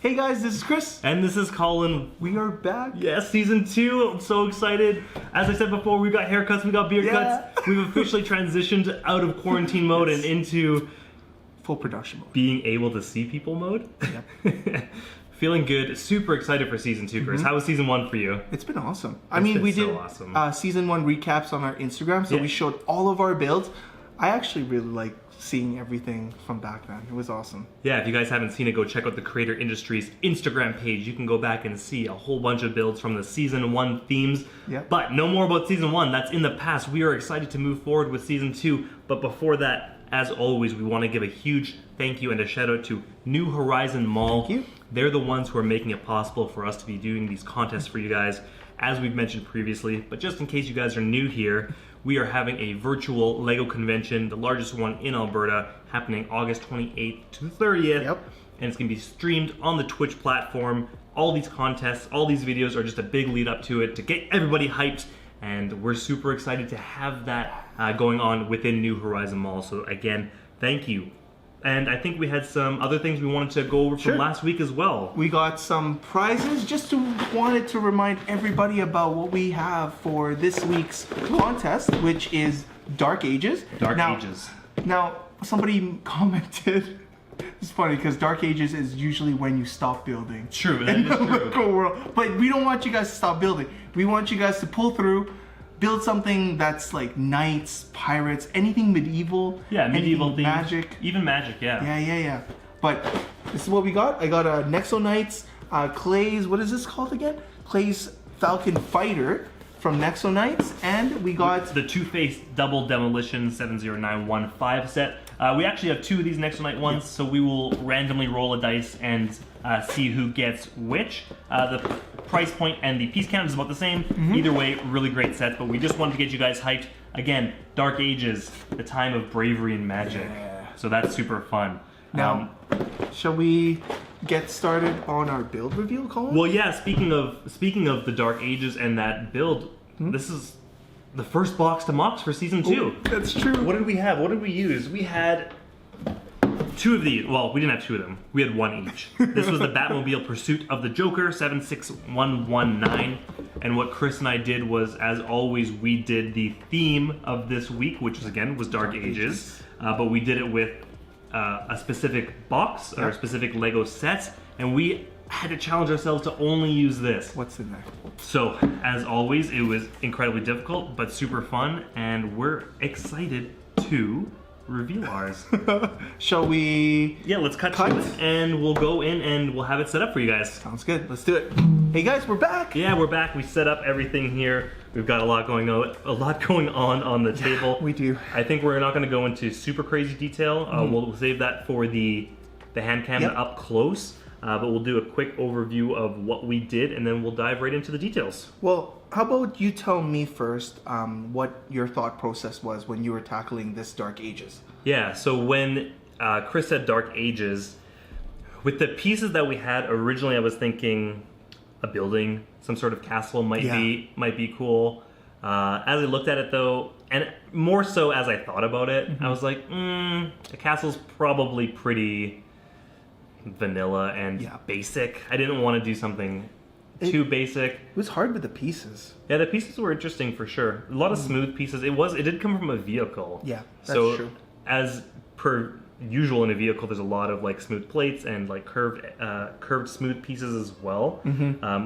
Hey guys, this is Chris. And this is Colin. We are back. Yes, season 2. I'm so excited. As I said before, we got haircuts, we got beard cuts. We've officially transitioned out of quarantine mode and into full production mode. Being able to see people mode. Yep. Feeling good. Super excited for season 2, Chris. How was season 1 for you? It's been awesome. We did awesome. Season 1 recaps on our Instagram, so we showed all of our builds. I actually really like seeing everything from back then. It was awesome. Yeah, if you guys haven't seen it, go check out the Creator Industries Instagram page. You can go back and see a whole bunch of builds from the season 1 themes. Yep. But no more about season 1. That's in the past. We are excited to move forward with season 2. But before that, as always, we want to give a huge thank you and a shout out to New Horizon Mall. Thank you. They're the ones who are making it possible for us to be doing these contests for you guys, as we've mentioned previously. But just in case you guys are new here, we are having a virtual LEGO convention, the largest one in Alberta, happening August 28th to 30th. Yep. And it's going to be streamed on the Twitch platform. All these contests, all these videos are just a big lead up to it to get everybody hyped. And we're super excited to have that going on within New Horizon Mall. So again, thank you. And I think we had some other things we wanted to go over from last week as well. We got some prizes. Just wanted to remind everybody about what we have for this week's contest, which is Dark Ages. Dark Ages. Now, somebody commented, it's funny because Dark Ages is usually when you stop building. True, that is true. World. But we don't want you guys to stop building. We want you guys to pull through, build something that's like knights, pirates, anything medieval. Yeah, medieval things. Magic. Even magic, yeah. Yeah. But this is what we got. I got a Nexo Knights, Clay's, what is this called again? Clay's Falcon Fighter from Nexo Knights, and we got the two-faced double demolition 70915 set. We actually have 2 of these Nexo Knight ones, so we will randomly roll a dice and see who gets which. The price point and the piece count is about the same. Either way, really great sets, but we just wanted to get you guys hyped. Again, Dark Ages, the time of bravery and magic. Yeah. So that's super fun. Now, shall we get started on our build reveal, Colin? Well, yeah, speaking of the Dark Ages and that build, this is the first box to MOCs for season 2. Ooh, that's true. What did we have? What did we use? We had 2 of these. Well, we didn't have 2 of them. We had 1 each. This was the Batmobile Pursuit of the Joker, 76119. And what Chris and I did was, as always, we did the theme of this week, which was Dark Ages. But we did it with a specific box or a specific Lego set, and we had to challenge ourselves to only use this. What's in there? So, as always, it was incredibly difficult, but super fun, and we're excited to reveal ours. Shall we? Yeah, let's cut to it, and we'll go in and we'll have it set up for you guys. Sounds good. Let's do it. Hey guys, we're back. Yeah, we're back. We set up everything here. We've got a lot going on the table. We do. I think we're not going to go into super crazy detail. We'll save that for the hand cam up close. But we'll do a quick overview of what we did, and then we'll dive right into the details. Well, how about you tell me first what your thought process was when you were tackling this Dark Ages? Yeah, so when Chris said Dark Ages, with the pieces that we had originally, I was thinking a building, some sort of castle might be cool. As I looked at it though, and more so as I thought about it, I was like, a castle's probably pretty vanilla and basic. I didn't want to do something too basic. It was hard with the pieces. Yeah, the pieces were interesting for sure. A lot of smooth pieces. It did come from a vehicle. Yeah, that's so as per usual in a vehicle, there's a lot of like smooth plates and like curved smooth pieces as well,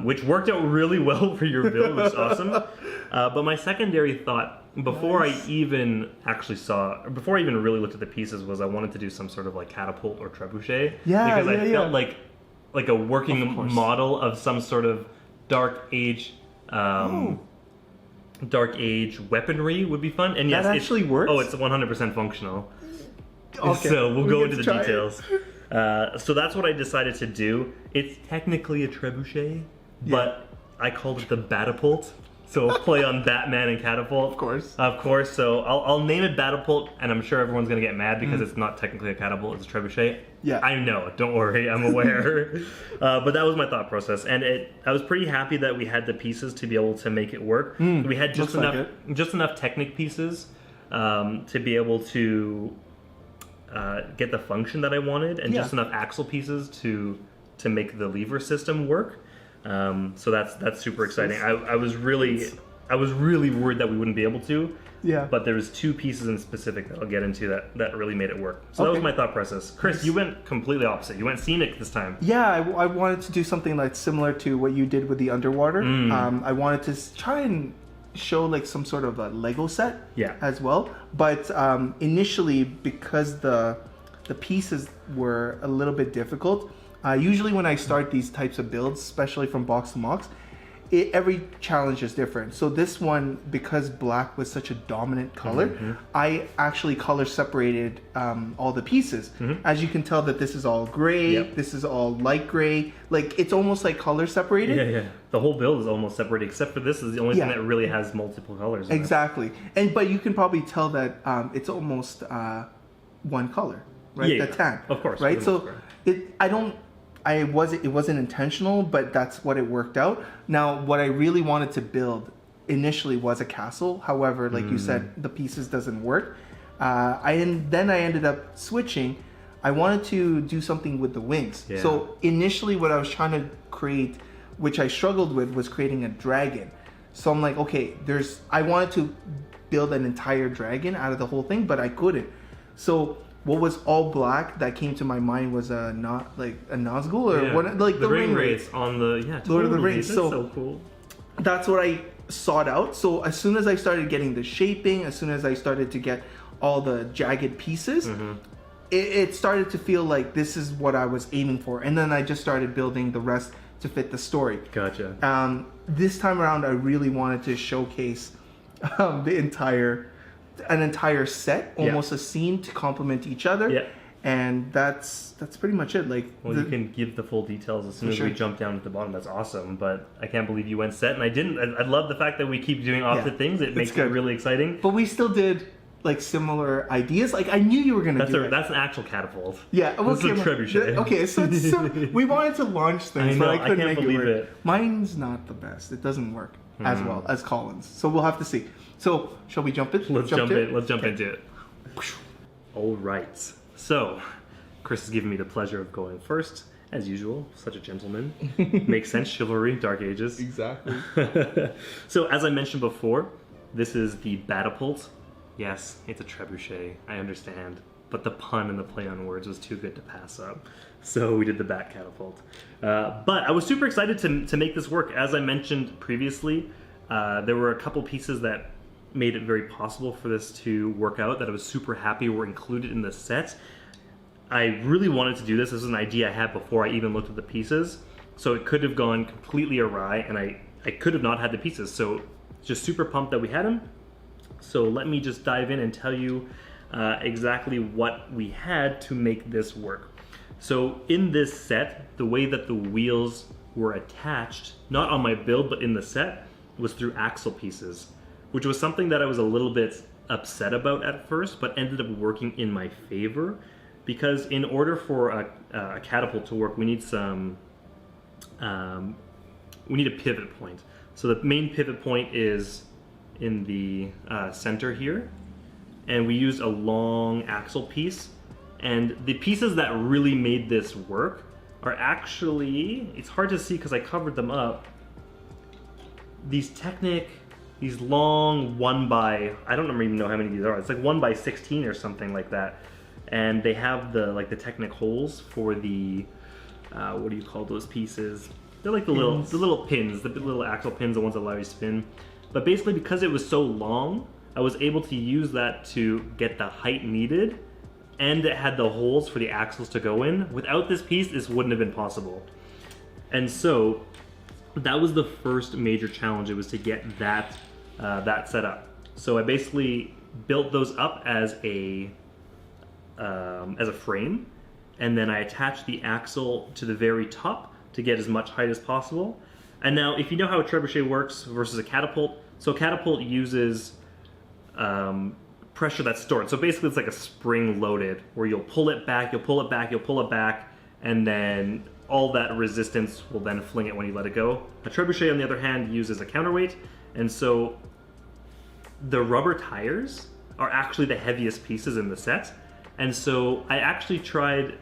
which worked out really well for your build. It was awesome. But my secondary thought before I even really looked at the pieces was I wanted to do some sort of like catapult or trebuchet. Because I felt like a working model of some sort of Dark Age weaponry would be fun. And yes, that actually works. Oh, it's 100% functional. Okay. So we'll go into the details. So that's what I decided to do. It's technically a trebuchet, but I called it the Batapult. So we'll play on Batman and catapult. Of course. So I'll name it Batapult, and I'm sure everyone's gonna get mad because it's not technically a catapult, it's a trebuchet. Yeah. I know, don't worry, I'm aware. But that was my thought process, and I was pretty happy that we had the pieces to be able to make it work. We had just enough Technic pieces to be able to get the function that I wanted, and just enough axle pieces to to make the lever system work. So that's super exciting. I was really worried that we wouldn't be able to. Yeah. But there was 2 pieces in specific that I'll get into that really made it work. So that was my thought process. Chris, you went completely opposite. You went scenic this time. Yeah, I wanted to do something like similar to what you did with the underwater. I wanted to try and show like some sort of a Lego set as well. But initially, because the pieces were a little bit difficult, usually when I start these types of builds, especially from box to MOCs, every challenge is different. So this one, because black was such a dominant color, I actually color separated all the pieces. As you can tell that this is all gray, this is all light gray. Like it's almost like color separated. Yeah. The whole build is almost separated, except for this is the only thing that really has multiple colors. Exactly. But you can probably tell that it's almost one color, right? The tan. Of course. Right? So it wasn't intentional, but that's what it worked out. Now, what I really wanted to build initially was a castle. However, like you said, the pieces doesn't work. Then I ended up switching. I wanted to do something with the wings. Yeah. So initially what I was trying to create, which I struggled with, was creating a dragon. So I'm like, okay, I wanted to build an entire dragon out of the whole thing, but I couldn't. So what was all black that came to my mind was a Nazgul or one, like the ring wraiths on the Lord of the Rings. That's so cool. That's what I sought out. So as soon as I started getting the shaping, as soon as I started to get all the jagged pieces, it started to feel like this is what I was aiming for. And then I just started building the rest to fit the story. Gotcha. This time around, I really wanted to showcase an entire set, almost a scene to complement each other. Yeah. And that's pretty much it. Like, you can give the full details as soon as we jump down at the bottom. That's awesome. But I can't believe you went set and I didn't. I love the fact that we keep doing opposite things. It makes it really exciting. But we still did like similar ideas. Like I knew you were gonna do it. That's an actual catapult. Yeah. This is a trebuchet. Okay, so we wanted to launch things, but I couldn't can't make believe it work. it. Mine's not the best. It doesn't work as well as Colin's. So we'll have to see. So shall we jump in? Let's jump into it. All right. So Chris has given me the pleasure of going first, as usual. Such a gentleman. Makes sense. Chivalry, Dark Ages. Exactly. So as I mentioned before, this is the Batapult. Yes, it's a trebuchet. I understand. But the pun and the play on words was too good to pass up. So we did the Bat Catapult. But I was super excited to make this work. As I mentioned previously, there were a couple pieces that made it very possible for this to work out that I was super happy were included in the set. I really wanted to do this. This was an idea I had before I even looked at the pieces. So it could have gone completely awry and I could have not had the pieces. So just super pumped that we had them. So let me just dive in and tell you exactly what we had to make this work. So in this set, the way that the wheels were attached, not on my build, but in the set, was through axle pieces, which was something that I was a little bit upset about at first, but ended up working in my favor. Because in order for a catapult to work, we need a pivot point. So the main pivot point is in the center here, and we used a long axle piece. And the pieces that really made this work are actually, it's hard to see because I covered them up, these long 1x, I don't even know how many these are, it's like 1x16 or something like that. And they have the Technic holes for the, what do you call those pieces? They're like the little pins, the little axle pins, the ones that allow you to spin. But basically because it was so long, I was able to use that to get the height needed, and it had the holes for the axles to go in. Without this piece, this wouldn't have been possible. And so that was the first major challenge. It was to get that set up. So I basically built those up as a frame, and then I attached the axle to the very top to get as much height as possible. And now, if you know how a trebuchet works versus a catapult, so a catapult uses pressure that's stored. So basically it's like a spring loaded, where you'll pull it back, you'll pull it back, you'll pull it back, and then all that resistance will then fling it when you let it go. A trebuchet, on the other hand, uses a counterweight, and so the rubber tires are actually the heaviest pieces in the set. And so I actually tried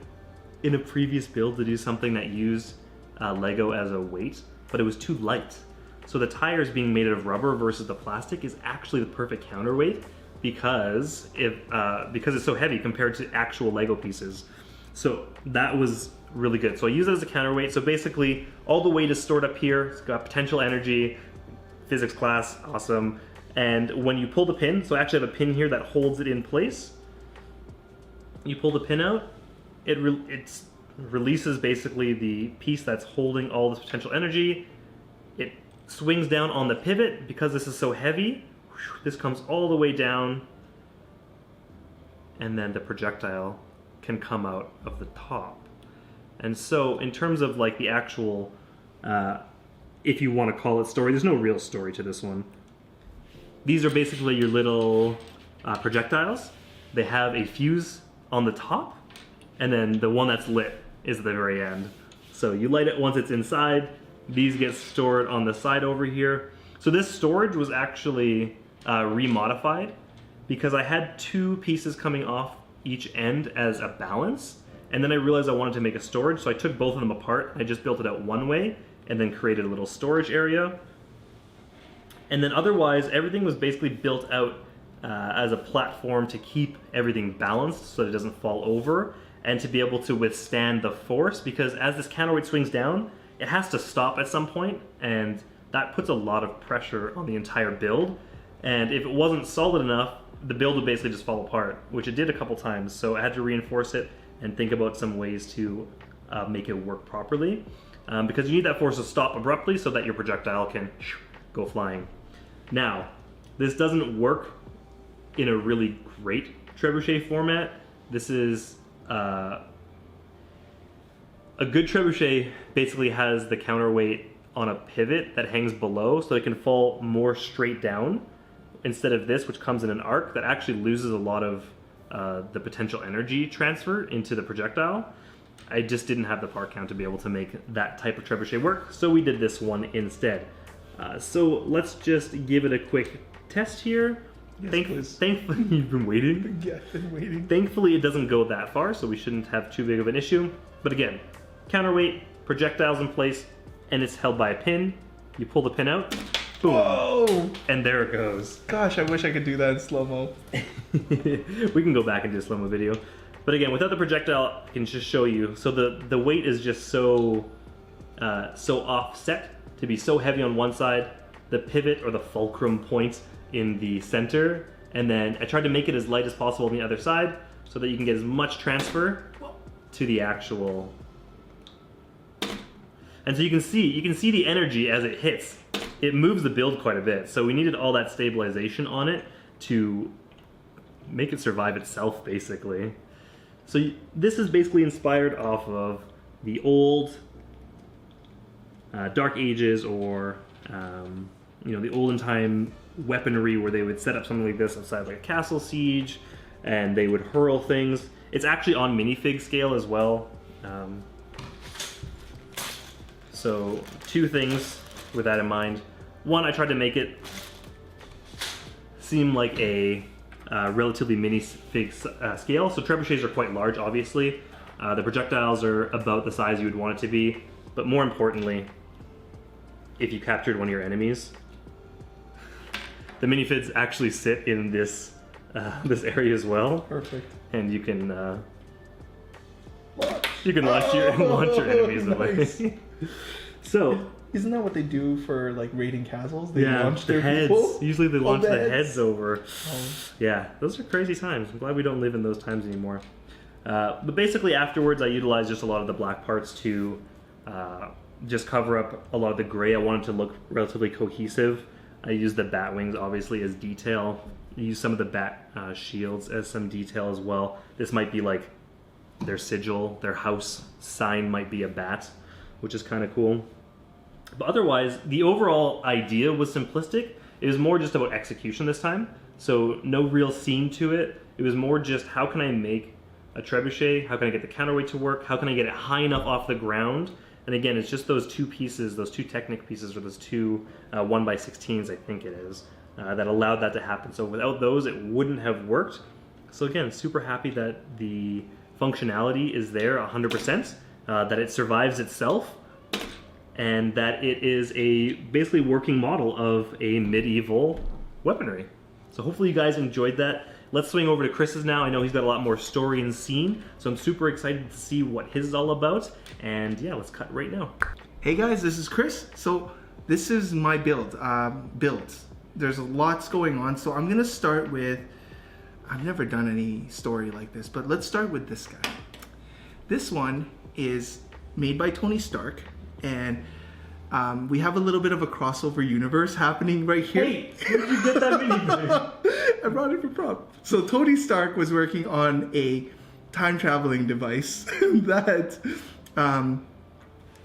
in a previous build to do something that used Lego as a weight, but it was too light. So the tires being made out of rubber versus the plastic is actually the perfect counterweight because it's so heavy compared to actual Lego pieces. So that was really good. So I use it as a counterweight. So basically all the weight is stored up here. It's got potential energy, physics class, awesome. And when you pull the pin, so I actually have a pin here that holds it in place. You pull the pin out, it releases basically the piece that's holding all this potential energy. It swings down on the pivot. Because this is so heavy, this comes all the way down, and then the projectile can come out of the top. And so in terms of like the actual, if you want to call it story, there's no real story to this one. These are basically your little projectiles. They have a fuse on the top, and then the one that's lit is at the very end. So you light it once it's inside. These get stored on the side over here. So this storage was actually remodified because I had two pieces coming off each end as a balance, and then I realized I wanted to make a storage, so I took both of them apart. I just built it out one way and then created a little storage area. And then otherwise, everything was basically built out as a platform to keep everything balanced so that it doesn't fall over, and to be able to withstand the force, because as this counterweight swings down, it has to stop at some point, and that puts a lot of pressure on the entire build. And if it wasn't solid enough, the build would basically just fall apart, which it did a couple times. So I had to reinforce it and think about some ways to make it work properly, because you need that force to stop abruptly so that your projectile can go flying. Now, this doesn't work in a really great trebuchet format. This is a good trebuchet basically has the counterweight on a pivot that hangs below, so it can fall more straight down instead of this, which comes in an arc that actually loses a lot of the potential energy transfer into the projectile. I just didn't have the part count to be able to make that type of trebuchet work, so we did this one instead. So let's just give it a quick test here. Yes, thankfully, you've been waiting. Yeah, I've been waiting. Thankfully, it doesn't go that far, so we shouldn't have too big of an issue. But again, counterweight, projectiles in place, and it's held by a pin. You pull the pin out, boom, whoa, and there it goes. Gosh, I wish I could do that in slow-mo. We can go back and do a slow-mo video. But again, without the projectile, I can just show you. So the weight is just so offset to be so heavy on one side, the pivot or the fulcrum point in the center, and then I tried to make it as light as possible on the other side so that you can get as much transfer to the actual. And so you can see the energy as it hits. It moves the build quite a bit, so we needed all that stabilization on it to make it survive itself, basically. So this is basically inspired off of the old Dark Ages, or the olden time weaponry where they would set up something like this outside like a castle siege, and they would hurl things. It's actually on minifig scale as well. So two things with that in mind. One, I tried to make it seem like a relatively minifig scale. So trebuchets are quite large, obviously. The projectiles are about the size you would want it to be, but more importantly, if you captured one of your enemies, the minifigs actually sit in this this area as well. Perfect. And you can launch your enemies away. So isn't that what they do for like raiding castles? They launch their heads. People? Usually they launch the heads over. Oh. Yeah, those are crazy times. I'm glad we don't live in those times anymore. But basically afterwards I utilized just a lot of the black parts to just cover up a lot of the gray. I wanted to look relatively cohesive. I used the bat wings obviously as detail. I used some of the bat shields as some detail as well. This might be like their sigil, their house sign might be a bat, which is kind of cool. But otherwise, the overall idea was simplistic. It was more just about execution this time. So no real scene to it. It was more just how can I make a trebuchet? How can I get the counterweight to work? How can I get it high enough off the ground? And again, it's just those two pieces, those two Technic pieces, or those two 1x16s, I think it is, that allowed that to happen. So without those, it wouldn't have worked. So again, super happy that the functionality is there 100%, that it survives itself, and that it is a basically working model of a medieval weaponry. So hopefully you guys enjoyed that. Let's swing over to Chris's now. I know he's got a lot more story and scene, so I'm super excited to see what his is all about. And yeah, let's cut right now. Hey guys, this is Chris. So this is my builds. There's lots going on, so I'm gonna start with, I've never done any story like this, but let's start with this guy. This one is made by Tony Stark, and we have a little bit of a crossover universe happening right here. Hey, where did you get that minifig? I brought it for prop. So Tony Stark was working on a time traveling device that,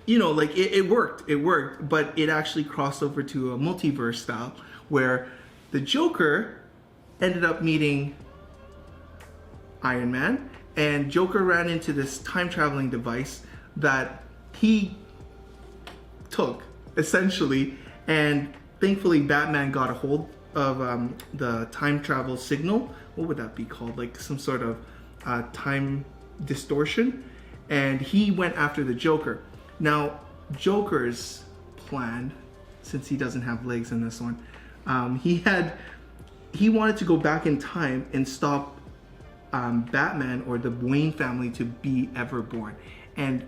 you know, like it worked, but it actually crossed over to a multiverse style where the Joker ended up meeting Iron Man, and Joker ran into this time traveling device that he took essentially, and thankfully Batman got a hold of the time travel signal. What would that be called? Like some sort of time distortion, and he went after the Joker. Now Joker's plan, since he doesn't have legs in this one, he wanted to go back in time and stop Batman or the Wayne family to be ever born. And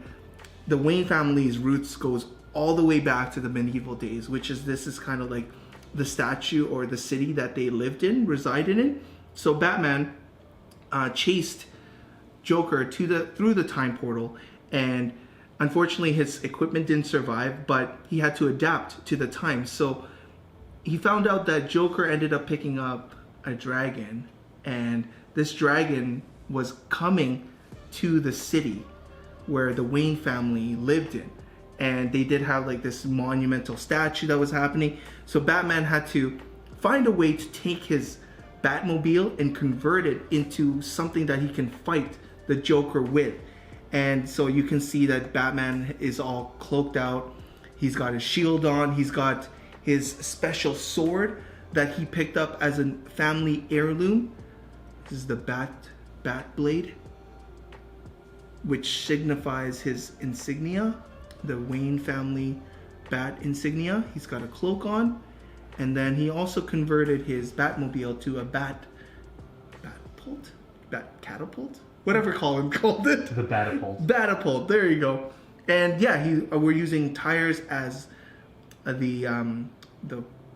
the Wayne family's roots goes all the way back to the medieval days, which is, this is kind of like the statue or the city that they lived in, resided in. So Batman chased Joker through the time portal, and unfortunately his equipment didn't survive, but he had to adapt to the time. So he found out that Joker ended up picking up a dragon, and this dragon was coming to the city where the Wayne family lived in. And they did have like this monumental statue that was happening. So Batman had to find a way to take his Batmobile and convert it into something that he can fight the Joker with. And so you can see that Batman is all cloaked out. He's got his shield on. He's got his special sword that he picked up as a family heirloom. This is the Bat Blade, which signifies his insignia, the Wayne family bat insignia. He's got a cloak on, and then he also converted his Batmobile to a catapult, whatever Colin called it. The Batapult. Batapult. There you go. And yeah, we're using tires as the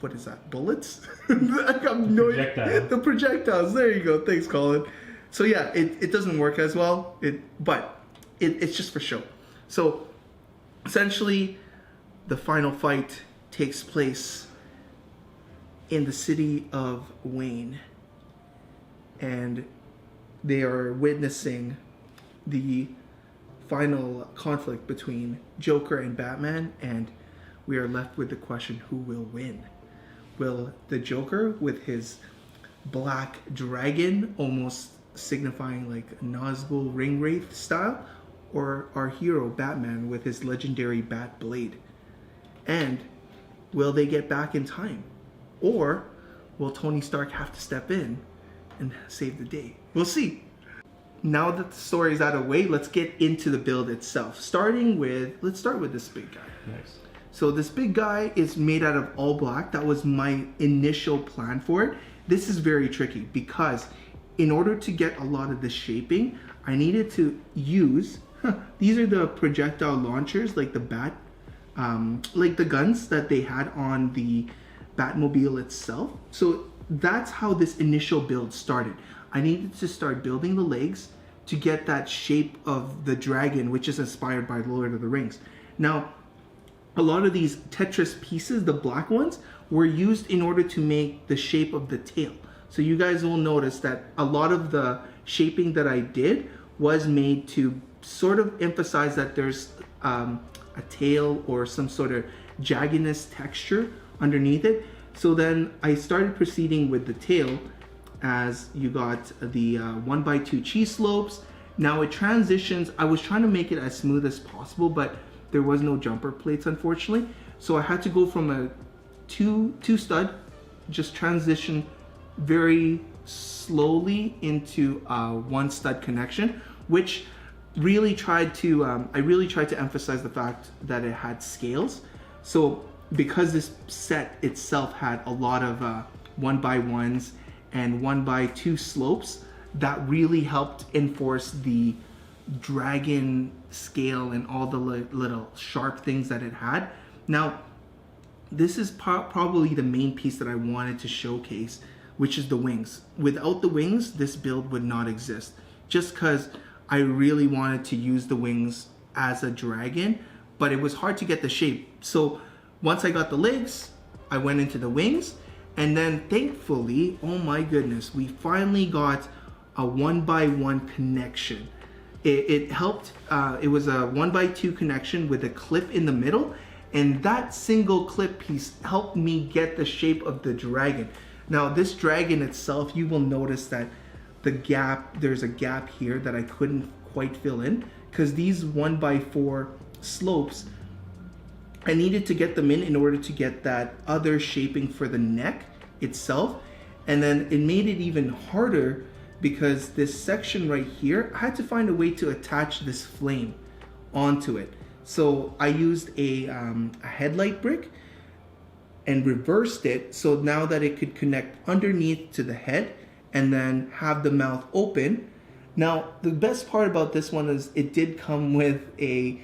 what is that? Bullets? The projectiles. There you go. Thanks, Colin. So yeah, it doesn't work as well. But it's just for show. So essentially, the final fight takes place in the city of Wayne, and they are witnessing the final conflict between Joker and Batman, and we are left with the question, who will win? Will the Joker, with his black dragon, almost signifying like Nazgul ring wraith style, or our hero Batman with his legendary Bat Blade? And will they get back in time? Or will Tony Stark have to step in and save the day? We'll see. Now that the story is out of the way, let's get into the build itself. Let's start with this big guy. Nice. So this big guy is made out of all black. That was my initial plan for it. This is very tricky because in order to get a lot of the shaping, I needed to use, these are the projectile launchers, like the bat, like the guns that they had on the Batmobile itself. So that's how this initial build started. I needed to start building the legs to get that shape of the dragon, which is inspired by Lord of the Rings. Now, a lot of these Tetris pieces, the black ones, were used in order to make the shape of the tail. So you guys will notice that a lot of the shaping that I did was made to sort of emphasize that there's a tail or some sort of jaggedness texture underneath it. So then I started proceeding with the tail, as you got the 1x2 cheese slopes. Now it transitions. I was trying to make it as smooth as possible, but there was no jumper plates, unfortunately. So I had to go from a two stud, just transition very slowly into a one stud connection, which really tried to I really tried to emphasize the fact that it had scales. So because this set itself had a lot of 1x1s and 1x2 slopes, that really helped enforce the dragon scale and all the little sharp things that it had. Now, this is probably the main piece that I wanted to showcase, which is the wings. Without the wings, this build would not exist, just because I really wanted to use the wings as a dragon, but it was hard to get the shape. So once I got the legs, I went into the wings, and then thankfully, oh my goodness, we finally got a 1x1 connection. It helped, it was a 1x2 connection with a clip in the middle, and that single clip piece helped me get the shape of the dragon. Now this dragon itself, you will notice that there's a gap here that I couldn't quite fill in, because these 1x4 slopes, I needed to get them in order to get that other shaping for the neck itself. And then it made it even harder because this section right here, I had to find a way to attach this flame onto it. So I used a headlight brick and reversed it, so now that it could connect underneath to the head and then have the mouth open. Now, the best part about this one is it did come with a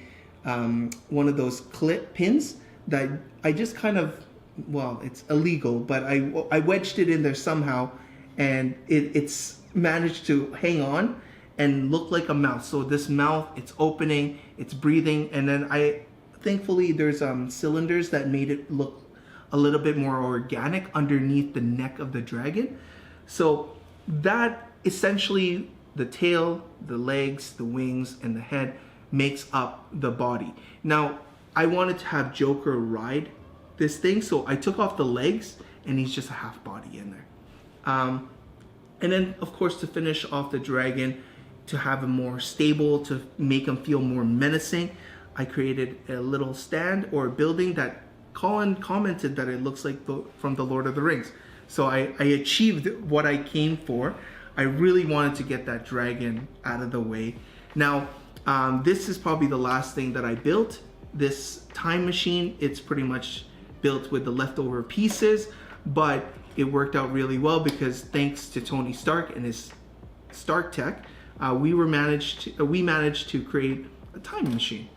one of those clip pins that I just kind of, well, it's illegal, but I wedged it in there somehow, and it's managed to hang on and look like a mouth. So this mouth, it's opening, it's breathing, and then thankfully there's cylinders that made it look a little bit more organic underneath the neck of the dragon. So that essentially, the tail, the legs, the wings, and the head makes up the body. Now, I wanted to have Joker ride this thing, so I took off the legs and he's just a half body in there. And then, of course, to finish off the dragon, to have him more stable, to make him feel more menacing, I created a little stand or a building that Colin commented that it looks like from the Lord of the Rings. So I achieved what I came for. I really wanted to get that dragon out of the way. Now, this is probably the last thing that I built. This time machine, it's pretty much built with the leftover pieces, but it worked out really well because thanks to Tony Stark and his Stark Tech, we managed to create a time machine.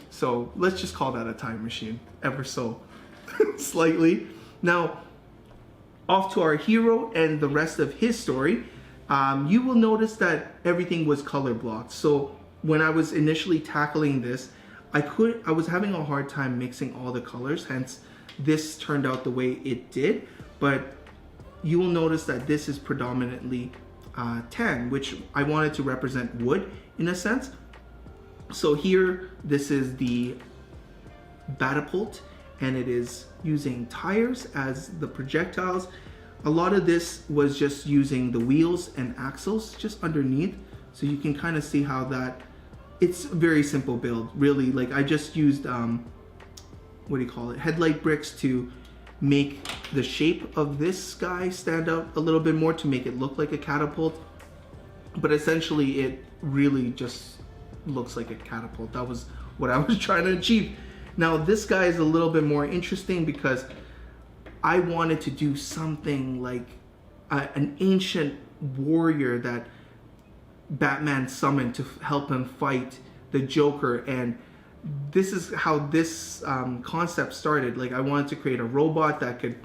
So let's just call that a time machine, ever so slightly. Now, off to our hero and the rest of his story. You will notice that everything was color blocked. So when I was initially tackling this, I was having a hard time mixing all the colors, hence this turned out the way it did. But you will notice that this is predominantly tan, which I wanted to represent wood in a sense. So here, this is the Batapult, and it is using tires as the projectiles. A lot of this was just using the wheels and axles just underneath, so you can kind of see how that, it's a very simple build, really. Like, I just used what do you call it, headlight bricks to make the shape of this guy stand out a little bit more, to make it look like a catapult. But essentially it really just looks like a catapult. That was what I was trying to achieve. Now this guy is a little bit more interesting because I wanted to do something like an ancient warrior that Batman summoned to help him fight the Joker, and this is how this concept started. Like, I wanted to create a robot that could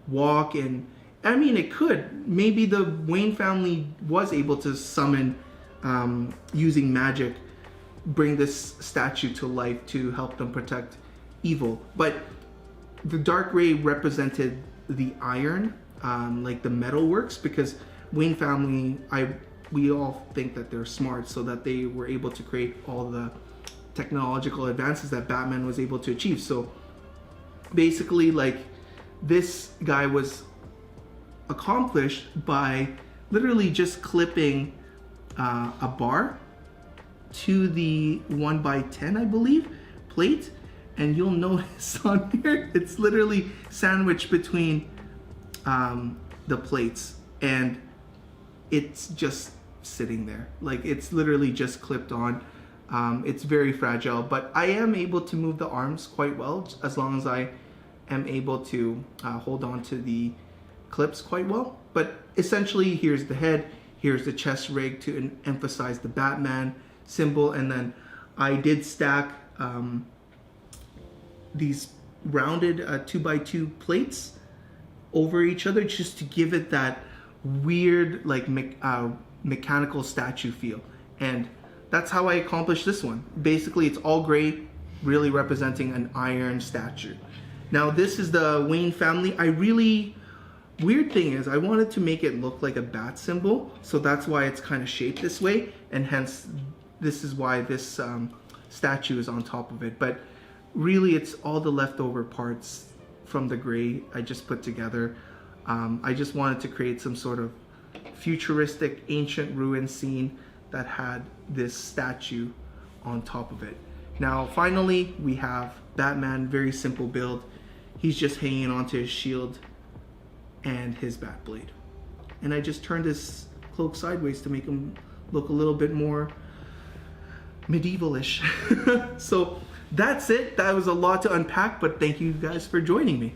walk, and I mean, it could. Maybe the Wayne family was able to summon, using magic, bring this statue to life to help them protect evil. But the dark gray represented the iron, like the metal works, because Wayne family, we all think that they're smart, so that they were able to create all the technological advances that Batman was able to achieve. So basically, like, this guy was accomplished by literally just clipping a bar to the 1x10, I believe, plate, and you'll notice on here it's literally sandwiched between the plates, and it's just sitting there. Like, it's literally just clipped on. It's very fragile, but I am able to move the arms quite well as long as I am able to hold on to the clips quite well. But essentially, here's the head, here's the chest rig to emphasize the Batman symbol, and then I did stack these rounded 2x2 plates over each other just to give it that weird like mechanical statue feel. And that's how I accomplished this one. Basically, it's all gray, really representing an iron statue. Now, this is the Wayne family. Weird thing is, I wanted to make it look like a bat symbol, so that's why it's kind of shaped this way, and hence, this is why this statue is on top of it. But really, it's all the leftover parts from the gray I just put together. I just wanted to create some sort of futuristic ancient ruin scene that had this statue on top of it. Now, finally, we have Batman, very simple build. He's just hanging onto his shield and his bat blade. And I just turned his cloak sideways to make him look a little bit more medievalish. So that's it. That was a lot to unpack, but thank you guys for joining me.